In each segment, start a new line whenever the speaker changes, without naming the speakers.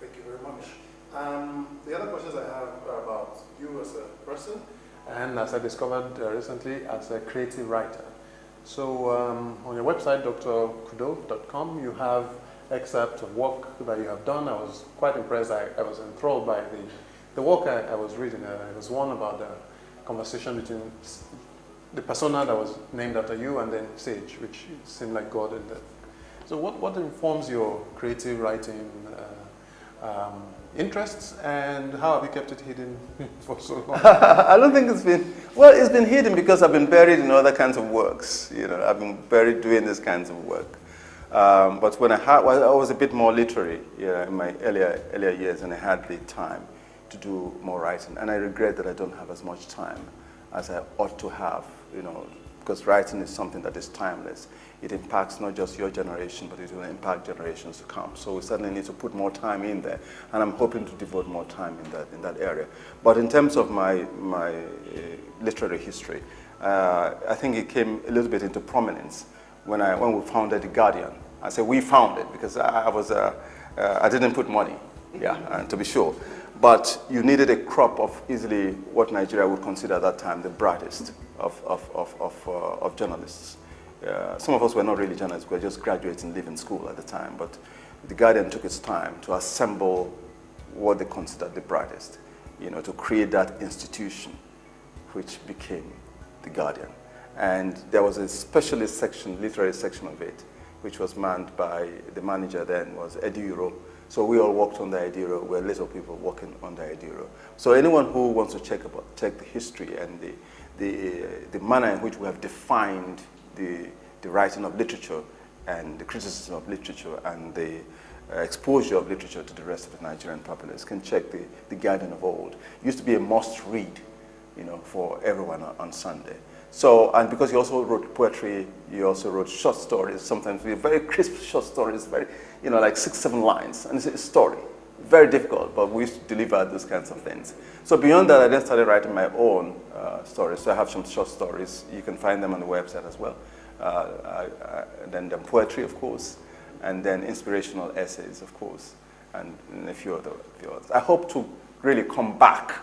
Thank you very much. The other questions I have are about you as a person, and as I discovered recently, as a creative writer. So on your website, drkudo.com, you have excerpts of work that you have done. I was quite impressed. I was enthralled by the work I was reading. It was one about the conversation between the persona that was named after you and then Sage, which seemed like God in that. So what informs your creative writing interests, and how have you kept it hidden for so long?
I don't think it's been, well, it's been hidden because I've been buried in other kinds of works. You know, I've been buried doing these kinds of work. But when I was a bit more literary, in my earlier years, and I had the time to do more writing. And I regret that I don't have as much time as I ought to have, because writing is something that is timeless. It impacts not just your generation, but it will impact generations to come. So we certainly need to put more time in there, and I'm hoping to devote more time in that area. But in terms of my literary history, I think it came a little bit into prominence when we founded The Guardian. I say we found it because I didn't put money, to be sure. But you needed a crop of easily what Nigeria would consider at that time the brightest of journalists. Some of us were not really journalists, we were just graduates and leaving school at the time, but The Guardian took its time to assemble what they considered the brightest, to create that institution which became The Guardian. And there was a specialist section, literary section of it, which was manned by the manager then, was Eddie Euro. So we all worked on the Eddie Euro, we were little people working on the Eddie Euro. So anyone who wants to check the history and the manner in which we have defined the writing of literature and the criticism of literature and the exposure of literature to the rest of the Nigerian populace can check the Guardian of old. It used to be a must read, for everyone on Sunday. So, and because he also wrote poetry, he also wrote short stories, sometimes very crisp short stories, very, like 6-7 lines, and it's a story. Very difficult, but we used to deliver those kinds of things. So beyond that, I then started writing my own stories. So I have some short stories. You can find them on the website as well. Then poetry, of course, and then inspirational essays, of course, and a few others. I hope to really come back,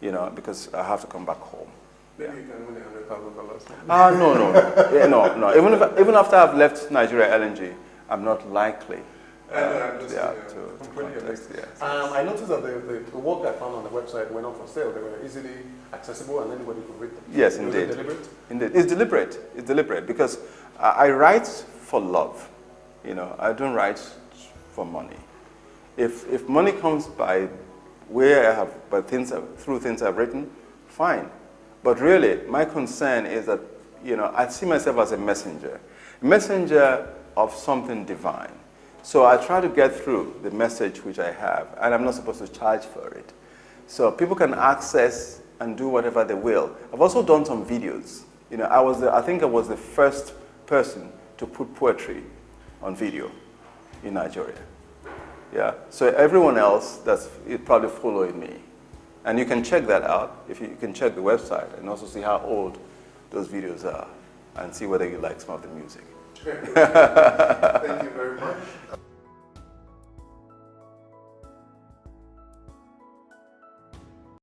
because I have to come back home.
Maybe you can win $100,000.
No. Even after I've left Nigeria LNG, I'm not likely to contest.
I noticed that the work I found on the website were not for sale. They were easily accessible and anybody could read them.
Yes, indeed.
Was it deliberate?
Indeed. It's deliberate. It's deliberate because I write for love. I don't write for money. If money comes by through things I've written, fine. But really, my concern is that, I see myself as a messenger of something divine. So I try to get through the message which I have, and I'm not supposed to charge for it. So people can access and do whatever they will. I've also done some videos. I think I was the first person to put poetry on video in Nigeria. Yeah. So everyone else is probably following me. And you can check that out. If you can check the website and also see how old those videos are and see whether you like some of the music.
Thank you very much.